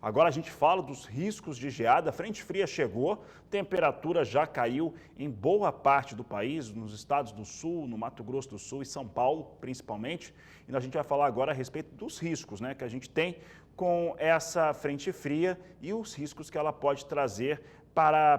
Agora a gente fala dos riscos de geada. A frente fria chegou, temperatura já caiu em boa parte do país, nos estados do sul, no Mato Grosso do Sul e São Paulo, principalmente. E a gente vai falar agora a respeito dos riscos, né, que a gente tem com essa frente fria e os riscos que ela pode trazer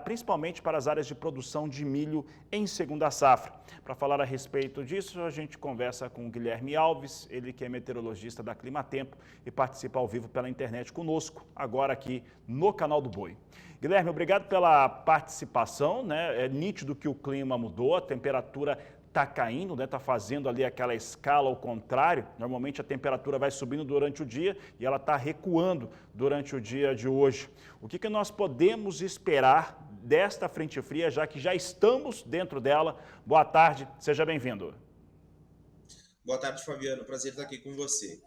principalmente para as áreas de produção de milho em segunda safra. Para falar a respeito disso, a gente conversa com o Guilherme Alves, ele que é meteorologista da Climatempo e participa ao vivo pela internet conosco, agora aqui no Canal do Boi. Guilherme, obrigado pela participação, né? É nítido que o clima mudou, a temperatura está caindo, né? Está fazendo ali aquela escala ao contrário. Normalmente a temperatura vai subindo durante o dia e ela está recuando durante o dia de hoje. O que nós podemos esperar desta frente fria, já que já estamos dentro dela? Boa tarde, seja bem-vindo. Boa tarde, Fabiano. Prazer estar aqui com você.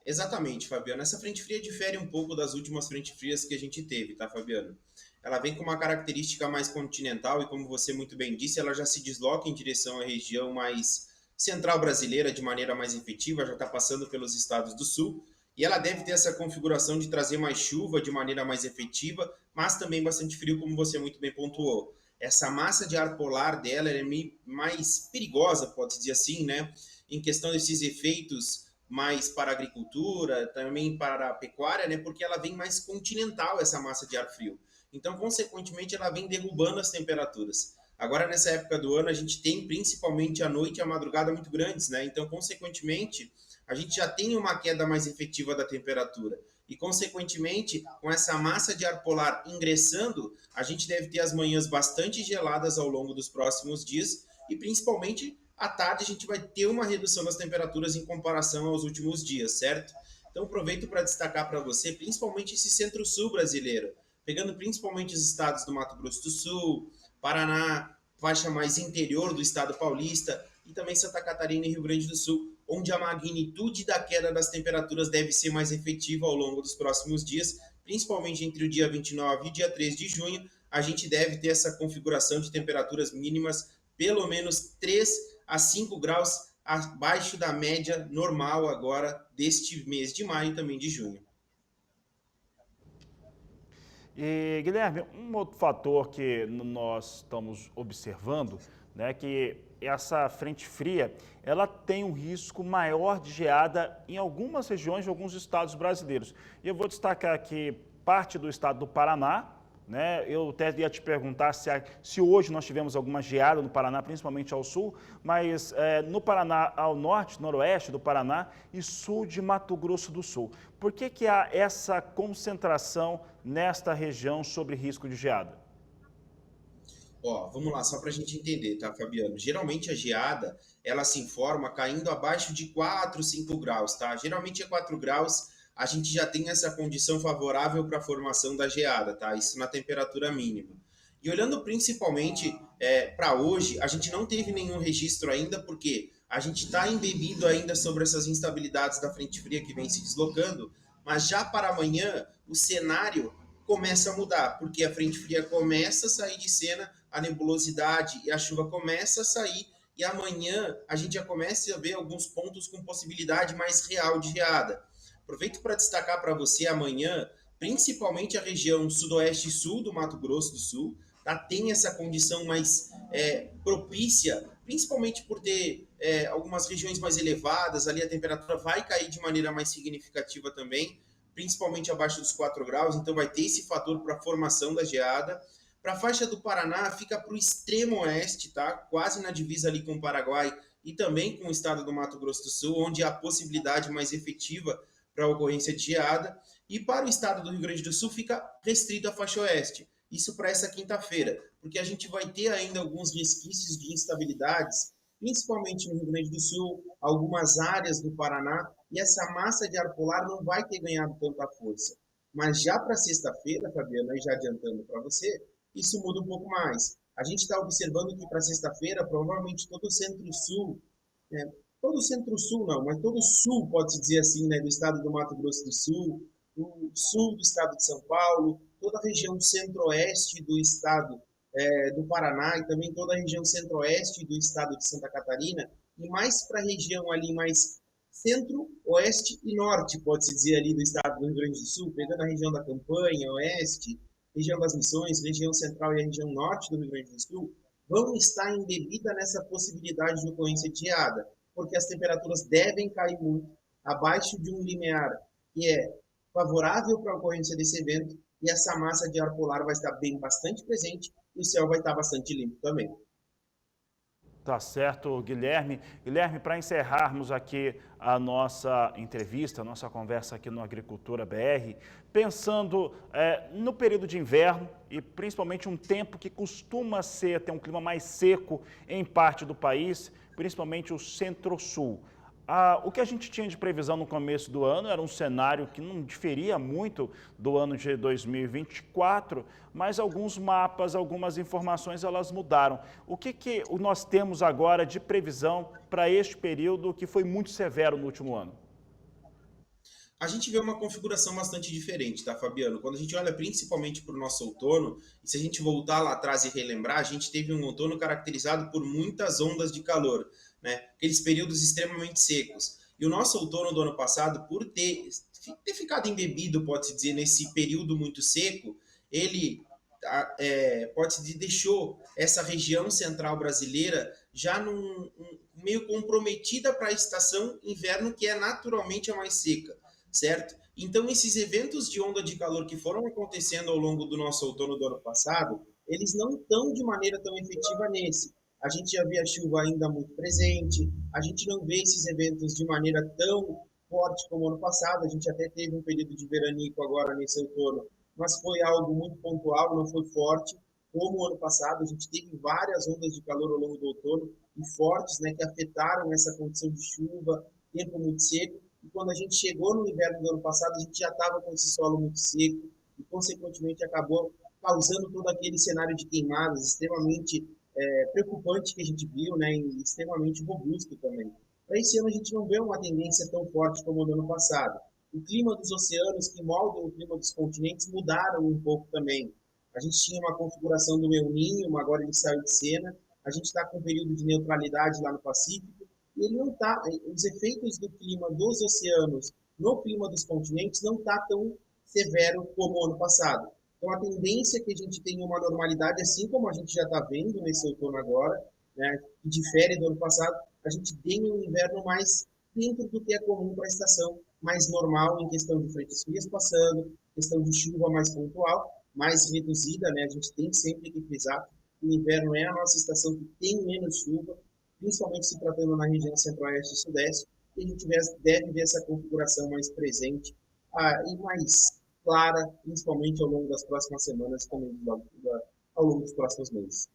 Exatamente, Fabiano. Essa frente fria difere um pouco das últimas frentes frias que a gente teve, tá, Fabiano? Ela vem com uma característica mais continental e, como você muito bem disse, ela já se desloca em direção à região mais central brasileira de maneira mais efetiva, já está passando pelos estados do sul, e ela deve ter essa configuração de trazer mais chuva de maneira mais efetiva, mas também bastante frio, como você muito bem pontuou. Essa massa de ar polar dela é mais perigosa, pode dizer assim, né? Em questão desses efeitos mais para a agricultura, também para a pecuária, né? Porque ela vem mais continental, essa massa de ar frio. Então, consequentemente, ela vem derrubando as temperaturas. Agora, nessa época do ano, a gente tem principalmente a noite e a madrugada muito grandes, né? Então, consequentemente, a gente já tem uma queda mais efetiva da temperatura. E, consequentemente, com essa massa de ar polar ingressando, a gente deve ter as manhãs bastante geladas ao longo dos próximos dias e, principalmente, à tarde a gente vai ter uma redução das temperaturas em comparação aos últimos dias, certo? Então aproveito para destacar para você, principalmente esse centro-sul brasileiro, pegando principalmente os estados do Mato Grosso do Sul, Paraná, faixa mais interior do estado paulista e também Santa Catarina e Rio Grande do Sul, onde a magnitude da queda das temperaturas deve ser mais efetiva ao longo dos próximos dias, principalmente entre o dia 29 e o dia 3 de junho, a gente deve ter essa configuração de temperaturas mínimas pelo menos 3 a 5 graus abaixo da média normal agora deste mês de maio e também de junho. E, Guilherme, um outro fator que nós estamos observando, né, que essa frente fria, ela tem um risco maior de geada em algumas regiões de alguns estados brasileiros. E eu vou destacar aqui parte do estado do Paraná, né? Eu até ia te perguntar se hoje nós tivemos alguma geada no Paraná, principalmente ao sul, mas no Paraná ao norte, noroeste do Paraná e sul de Mato Grosso do Sul. Por que há essa concentração nesta região sobre risco de geada? Ó, vamos lá, só para a gente entender, tá, Fabiano? Geralmente a geada, ela se informa caindo abaixo de 4, 5 graus, tá? Geralmente é 4 graus, a gente já tem essa condição favorável para a formação da geada, tá? Isso na temperatura mínima. E olhando principalmente para hoje, a gente não teve nenhum registro ainda, porque a gente está embebido ainda sobre essas instabilidades da frente fria que vem se deslocando, mas já para amanhã o cenário começa a mudar, porque a frente fria começa a sair de cena, a nebulosidade e a chuva começa a sair, e amanhã a gente já começa a ver alguns pontos com possibilidade mais real de geada. Aproveito para destacar para você amanhã, principalmente a região sudoeste e sul do Mato Grosso do Sul, tá? Tem essa condição mais propícia, principalmente por ter algumas regiões mais elevadas, ali a temperatura vai cair de maneira mais significativa também, principalmente abaixo dos 4 graus, então vai ter esse fator para a formação da geada. Para a faixa do Paraná, fica para o extremo oeste, tá? Quase na divisa ali com o Paraguai e também com o estado do Mato Grosso do Sul, onde há a possibilidade mais efetiva para a ocorrência de geada. E para o estado do Rio Grande do Sul, fica restrito à faixa oeste. Isso para essa quinta-feira, porque a gente vai ter ainda alguns resquícios de instabilidades, principalmente no Rio Grande do Sul, algumas áreas do Paraná, e essa massa de ar polar não vai ter ganhado tanta força. Mas já para sexta-feira, Fabiano, aí já adiantando para você, isso muda um pouco mais. A gente está observando que para sexta-feira, provavelmente todo o centro-sul, né, todo o centro-sul não, mas todo o sul, pode-se dizer assim, né, do estado do Mato Grosso do Sul, o sul do estado de São Paulo, toda a região centro-oeste do estado do Paraná e também toda a região centro-oeste do estado de Santa Catarina, e mais para a região ali mais centro, oeste e norte, pode-se dizer, ali do estado do Rio Grande do Sul, pegando a região da Campanha, oeste, região das Missões, região central e a região norte do Rio Grande do Sul, vão estar embebida nessa possibilidade de ocorrência de geada, porque as temperaturas devem cair muito abaixo de um limiar que é favorável para a ocorrência desse evento, e essa massa de ar polar vai estar bem bastante presente e o céu vai estar bastante limpo também. Tá certo, Guilherme. Guilherme, para encerrarmos aqui a nossa entrevista, a nossa conversa aqui no Agricultura BR, pensando no período de inverno e principalmente um tempo que costuma ter um clima mais seco em parte do país, principalmente o centro-sul. O que a gente tinha de previsão no começo do ano era um cenário que não diferia muito do ano de 2024, mas alguns mapas, algumas informações, elas mudaram. O que nós temos agora de previsão para este período que foi muito severo no último ano? A gente vê uma configuração bastante diferente, tá, Fabiano? Quando a gente olha principalmente para o nosso outono, e se a gente voltar lá atrás e relembrar, a gente teve um outono caracterizado por muitas ondas de calor, né? Aqueles períodos extremamente secos. E o nosso outono do ano passado, por ter ficado embebido, pode-se dizer, nesse período muito seco, ele pode-se dizer, deixou essa região central brasileira já meio comprometida para a estação inverno, que é naturalmente a mais seca, certo? Então, esses eventos de onda de calor que foram acontecendo ao longo do nosso outono do ano passado, eles não estão de maneira tão efetiva nesse. A gente já vê a chuva ainda muito presente, a gente não vê esses eventos de maneira tão forte como ano passado, a gente até teve um período de veranico agora nesse outono, mas foi algo muito pontual, não foi forte, como o ano passado, a gente teve várias ondas de calor ao longo do outono, e fortes, né, que afetaram essa condição de chuva, tempo muito seco, e quando a gente chegou no inverno do ano passado, a gente já estava com esse solo muito seco, e consequentemente acabou causando todo aquele cenário de queimadas extremamente preocupante que a gente viu, né, e extremamente robusto também. Para esse ano a gente não vê uma tendência tão forte como no ano passado. O clima dos oceanos, que moldam o clima dos continentes, mudaram um pouco também. A gente tinha uma configuração do El Niño, agora ele saiu de cena. A gente está com um período de neutralidade lá no Pacífico. E ele não tá, os efeitos do clima dos oceanos no clima dos continentes não está tão severo como o ano passado. Então, a tendência é que a gente tenha uma normalidade, assim como a gente já está vendo nesse outono agora, né, que difere do ano passado, a gente tenha um inverno mais dentro do que é comum para a estação, mais normal em questão de frentes frias passando, questão de chuva mais pontual, mais reduzida, né? A gente tem sempre que frisar que o inverno é a nossa estação que tem menos chuva, principalmente se tratando na região centro-oeste e sudeste, e a gente deve ver essa configuração mais presente e mais clara, principalmente ao longo das próximas semanas e também ao longo dos próximos meses.